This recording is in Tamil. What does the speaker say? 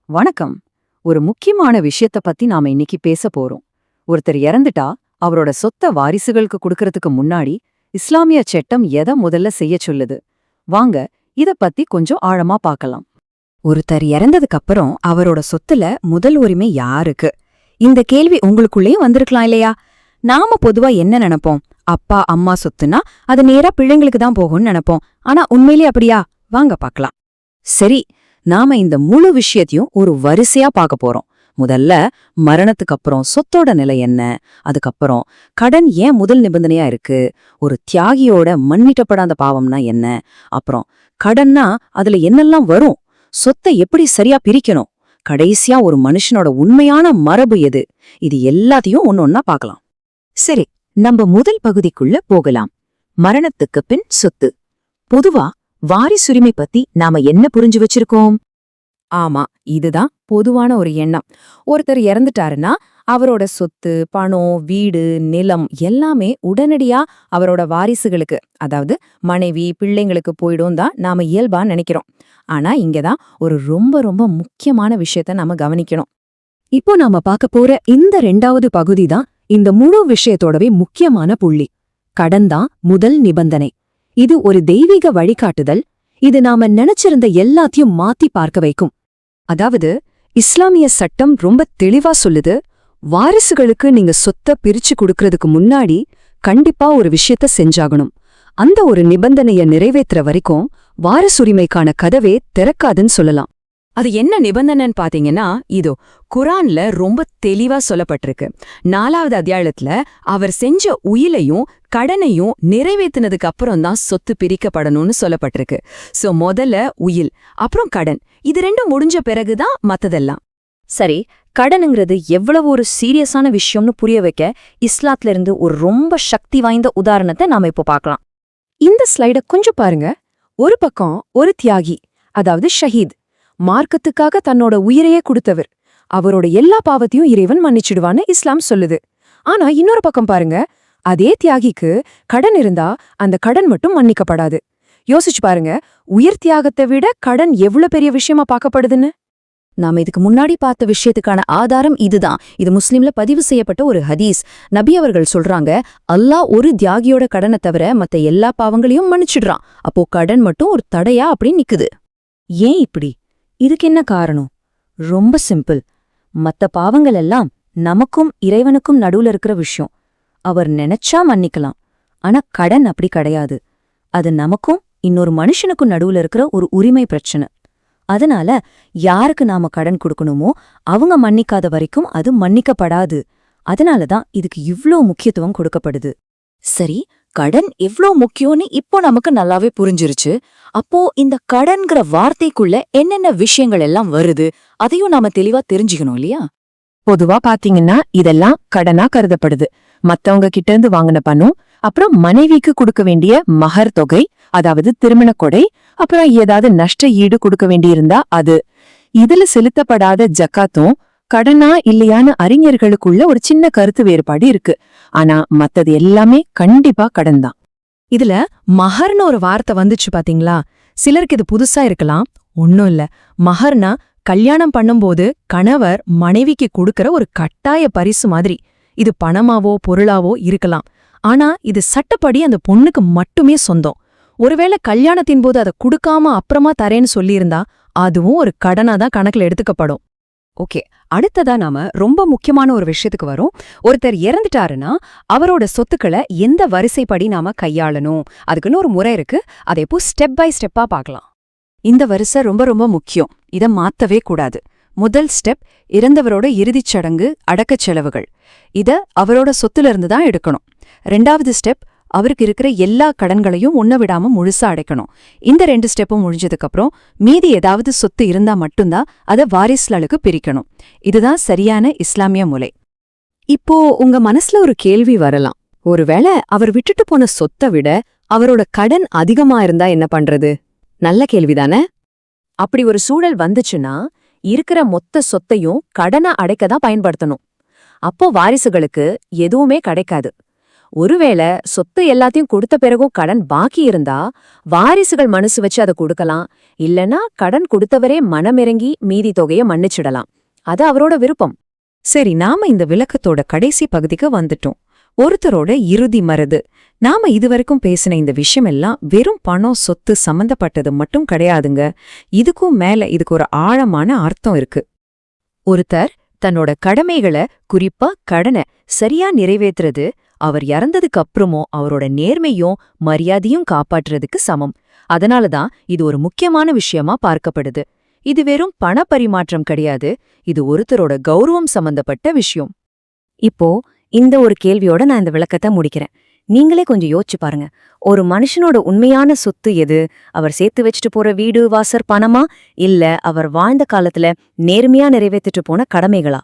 வணக்கம். ஒரு முக்கியமான விஷயத்த பத்தி நாம இன்னைக்கு பேச போறோம். ஒருத்தர் இறந்துட்டா அவரோட சொத்த வாரிசுகளுக்கு கொடுக்கறதுக்கு முன்னாடி இஸ்லாமிய சட்டம் எதை முதல்ல செய்ய சொல்லுது? வாங்க இத பத்தி கொஞ்சம் ஆழமா பார்க்கலாம். ஒருத்தர் இறந்ததுக்கு அப்புறம் அவரோட சொத்துல முதல் உரிமை யாருக்கு? இந்த கேள்வி உங்களுக்குள்ளேயும் வந்திருக்கலாம் இல்லையா? நாம பொதுவா என்ன நினைப்போம்? அப்பா அம்மா சொத்துனா அது நேரா பிள்ளைங்களுக்கு தான் போகும்னு நினைப்போம். ஆனா உண்மையிலே அப்படியா? வாங்க பார்க்கலாம். சரி, நாம இந்த முழு விஷயத்தையும் ஒரு வரிசையா பார்க்க போறோம். முதல்ல மரணத்துக்கு அப்புறம் சொத்தோட நிலை என்ன, அதுக்கப்புறம் கடன் ஏன் முதல் நிபந்தனையா இருக்கு, ஒரு தியாகியோட மன்னிக்கப்படாத பாவம்னா என்ன, அப்புறம் கடன்னா அதுல என்னெல்லாம் வரும், சொத்தை எப்படி சரியா பிரிக்கணும், கடைசியா ஒரு மனுஷனோட உண்மையான மரபு எது, இது எல்லாத்தையும் ஒன்னொன்னா பார்க்கலாம். சரி, நம்ம முதல் பகுதிக்குள்ள போகலாம். மரணத்துக்கு பின் சொத்து. பொதுவா வாரிசுரிமை பத்தி நாம என்ன புரிஞ்சு வச்சிருக்கோம்? ஆமா, இதுதான் பொதுவான ஒரு எண்ணம். ஒருத்தர் இறந்துட்டாருன்னா அவரோட சொத்து, பணம், வீடு, நிலம் எல்லாமே உடனடியா அவரோட வாரிசுகளுக்கு, அதாவது மனைவி, பிள்ளைங்களுக்கு போயிடும் தான் நாம இயல்பா நினைக்கிறோம். ஆனா இங்கதான் ஒரு ரொம்ப ரொம்ப முக்கியமான விஷயத்த நாம கவனிக்கணும். இப்போ நாம பார்க்க போற இந்த 2வது பகுதி தான் இந்த முழு விஷயத்தோடவே முக்கியமான புள்ளி. கடன் தான் முதல் நிபந்தனை. இது ஒரு தெய்வீக வழிகாட்டுதல். இது நாம நினைச்சிருந்த எல்லாத்தையும் மாத்தி பார்க்க வைக்கும். அதாவது இஸ்லாமிய சட்டம் ரொம்ப தெளிவா சொல்லுது, வாரிசுகளுக்கு நீங்க சொத்தை பிரிச்சு கொடுக்கறதுக்கு முன்னாடி கண்டிப்பா ஒரு விஷயத்த செஞ்சாகணும். அந்த ஒரு நிபந்தனைய நிறைவேற்றுற வரைக்கும் வாரிசுரிமைக்கான கதவே திறக்காதுன்னு சொல்லலாம். அது என்ன நிபந்தனைன்னு பாத்தீங்கன்னா, இதோ குரான்ல ரொம்ப தெளிவா சொல்லப்பட்டிருக்கு. 4வது அத்தியாயத்துல அவர் செஞ்ச உயிலையும் கடனையும் நிறைவேத்தினதுக்கு அப்புறம் தான் சொத்து பிரிக்கப்படணும்னு சொல்லப்பட்டிருக்கு. சோ முதல்ல உயில், அப்புறம் கடன், இது ரெண்டும் முடிஞ்ச பிறகுதான் மத்ததெல்லாம். சரி, கடனுங்கிறது எவ்வளவு ஒரு சீரியஸான விஷயம்னு புரிய வைக்க இஸ்லாத்துல இருந்து ஒரு ரொம்ப சக்தி வாய்ந்த உதாரணத்தை நாம இப்போ பார்க்கலாம். இந்த ஸ்லைட கொஞ்சம் பாருங்க. ஒரு பக்கம் ஒரு தியாகி, அதாவது ஷஹீத், மார்க்கத்துக்காக தன்னோட உயிரையே கொடுத்தவர். அவரோட எல்லா பாவத்தையும் இறைவன் மன்னிச்சிடுவான்னு இஸ்லாம் சொல்லுது. ஆனா இன்னொரு பக்கம் பாருங்க, அதே தியாகிக்கு கடன் இருந்தா அந்த கடன் மட்டும் மன்னிக்கப்படாது. யோசிச்சு பாருங்க, உயிர் தியாகத்தை விட கடன் எவ்வளவு பெரிய விஷயமா பார்க்கப்படுதுன்னு. நாம இதுக்கு முன்னாடி பார்த்த விஷயத்துக்கான ஆதாரம் இதுதான். இது முஸ்லிம்ல பதிவு செய்யப்பட்ட ஒரு ஹதீஸ். நபி அவர்கள் சொல்றாங்க, அல்லாஹ் ஒரு தியாகியோட கடனை தவிர மத்த எல்லா பாவங்களையும் மன்னிச்சிடுறான். அப்போ கடன் மட்டும் ஒரு தடையா அப்படி நிக்குது. ஏன் இப்படி? இதுக்கு என்ன காரணம்? ரொம்ப சிம்பிள். மத்த பாவங்கள் எல்லாம் நமக்கும் இறைவனுக்கும் நடுவுல இருக்கிற விஷயம். அவர் நினைச்சா மன்னிக்கலாம். ஆனா கடன் அப்படி கிடையாது. அது நமக்கும் இன்னொரு மனுஷனுக்கும் நடுவுல இருக்கிற ஒரு உரிமை பிரச்சனை. அதனால யாருக்கு நாம கடன் கொடுக்கணுமோ அவங்க மன்னிக்காத வரைக்கும் அது மன்னிக்கப்படாது. அதனாலதான் இதுக்கு இவ்ளோ முக்கியத்துவம் கொடுக்கப்படுது. சரி, கடன் எவ்ளோ முக்கியம்னு இப்போ நமக்கு நல்லாவே புரிஞ்சிருச்சு. அப்போ இந்த கடன்கிற வார்த்தைக்குள்ள என்னென்ன விஷயங்கள் எல்லாம் வருது, அதையும் நாம தெளிவா தெரிஞ்சுக்கணும் இல்லையா? பொதுவா பாத்தீங்கன்னா இதெல்லாம் கடனா கருதப்படுது. மத்தவங்க கிட்ட இருந்து வாங்கின பணம், அப்புறம் மனைவிக்கு கொடுக்க வேண்டிய மகர் தொகை, அதாவது திருமண கொடை, அப்புறம் ஏதாவது நஷ்ட ஈடு கொடுக்க வேண்டியிருந்தா அது. இதுல செலுத்தப்படாத ஜக்காத்தும் கடனா இல்லையான்னு அறிஞர்களுக்குள்ள ஒரு சின்ன கருத்து வேறுபாடு இருக்கு. ஆனா மத்தது எல்லாமே கண்டிப்பா கடன் தான். இதுல மஹர்னு ஒரு வார்த்தை வந்துச்சு பாத்தீங்களா? சிலருக்கு இது புதுசா இருக்கலாம். ஒன்னும் இல்ல. மஹர்னா கல்யாணம் பண்ணும்போது கணவர் மனைவிக்கு கொடுக்கற ஒரு கட்டாய பரிசு மாதிரி. இது பணமாவோ பொருளாவோ இருக்கலாம். ஆனா இது சட்டப்படி அந்த பொண்ணுக்கு மட்டுமே சொந்தம். ஒருவேளை கல்யாணத்தின் போது அதை கொடுக்காம அப்புறமா தரேன்னு சொல்லியிருந்தா அதுவும் ஒரு கடனா தான் கணக்குல எடுத்துக்கப்படும். ஓகே, அடுத்ததா நாம ரொம்ப முக்கியமான ஒரு விஷயத்துக்கு வரோம். ஒருத்தர் இறந்துட்டாருன்னா அவரோட சொத்துக்களை எந்த வரிசைப்படி நாம கையாளணும், அதுக்குன்னு ஒரு முறை இருக்கு. அதை இப்போ ஸ்டெப் பை ஸ்டெப்பா பார்க்கலாம். இந்த வரிசை ரொம்ப ரொம்ப முக்கியம். இத மாத்தவே கூடாது. முதல் ஸ்டெப் இறந்தவரோட இறுதிச் சடங்கு, அடக்கச் செலவுகள். இத அவரோட சொத்துல இருந்து தான் எடுக்கணும். 2வது ஸ்டெப் அவருக்கு இருக்கிற எல்லா கடன்களையும் ஒன்ன விடாம முழுசா அடைக்கணும். இந்த 2 ஸ்டெப்பும் முடிஞ்சதுக்கு அப்புறம் மீதி ஏதாவது சொத்து இருந்தா மட்டும்தான் அதை வாரிசுகளுக்கு பிரிக்கணும். இதுதான் சரியான இஸ்லாமிய முறை. இப்போ உங்க மனசுல ஒரு கேள்வி வரலாம். ஒருவேளை அவர் விட்டுட்டு போன சொத்தை விட அவரோட கடன் அதிகமா இருந்தா என்ன பண்றது? நல்ல கேள்விதானே? அப்படி ஒரு சூழல் வந்துச்சுன்னா இருக்கிற மொத்த சொத்தையும் கடனை அடைக்கதான் பயன்படுத்தணும். அப்போ வாரிசுகளுக்கு எதுவுமே கிடைக்காது. ஒருவேளை சொத்து எல்லாத்தையும் கொடுத்த பிறகும் கடன் பாக்கி இருந்தா வாரிசுகள் மனசு வச்சு அதை கொடுக்கலாம், இல்லனா கடன் கொடுத்தவரே மனமிறங்கி மீதி தொகையை மன்னிச்சிடலாம். அது அவரோட விருப்பம். சரி, நாம இந்த விளக்கத்தோட கடைசி பகுதிக்கு வந்துட்டோம். ஒருத்தரோட இறுதி மருது. நாம இதுவரைக்கும் பேசின இந்த விஷயம் எல்லாம் வெறும் பணம் சொத்து சம்பந்தப்பட்டது மட்டும் கிடையாதுங்க. இதுக்கும் மேல இதுக்கு ஒரு ஆழமான அர்த்தம் இருக்கு. ஒருத்தர் தன்னோட கடமைகளை, குறிப்பா கடனை சரியா நிறைவேத்துறது அவர் இறந்ததுக்கு அப்புறமும் அவரோட நேர்மையும் மரியாதையும் காப்பாற்றுறதுக்கு சமம். அதனாலதான் இது ஒரு முக்கியமான விஷயமா பார்க்கப்படுது. இது வெறும் பண பரிமாற்றம் கிடையாது, இது ஒருத்தரோட கௌரவம் சம்பந்தப்பட்ட விஷயம். இப்போ இந்த ஒரு கேள்வியோட நான் இந்த விளக்கத்தை முடிக்கிறேன். நீங்களே கொஞ்சம் யோசிச்சு பாருங்க. ஒரு மனுஷனோட உண்மையான சொத்து எது? அவர் சேர்த்து வச்சுட்டு போற வீடு வாசர் பணமா, இல்ல அவர் வாழ்ந்த காலத்துல நேர்மையா நிறைவேற்றிட்டு போன கடமைகளா?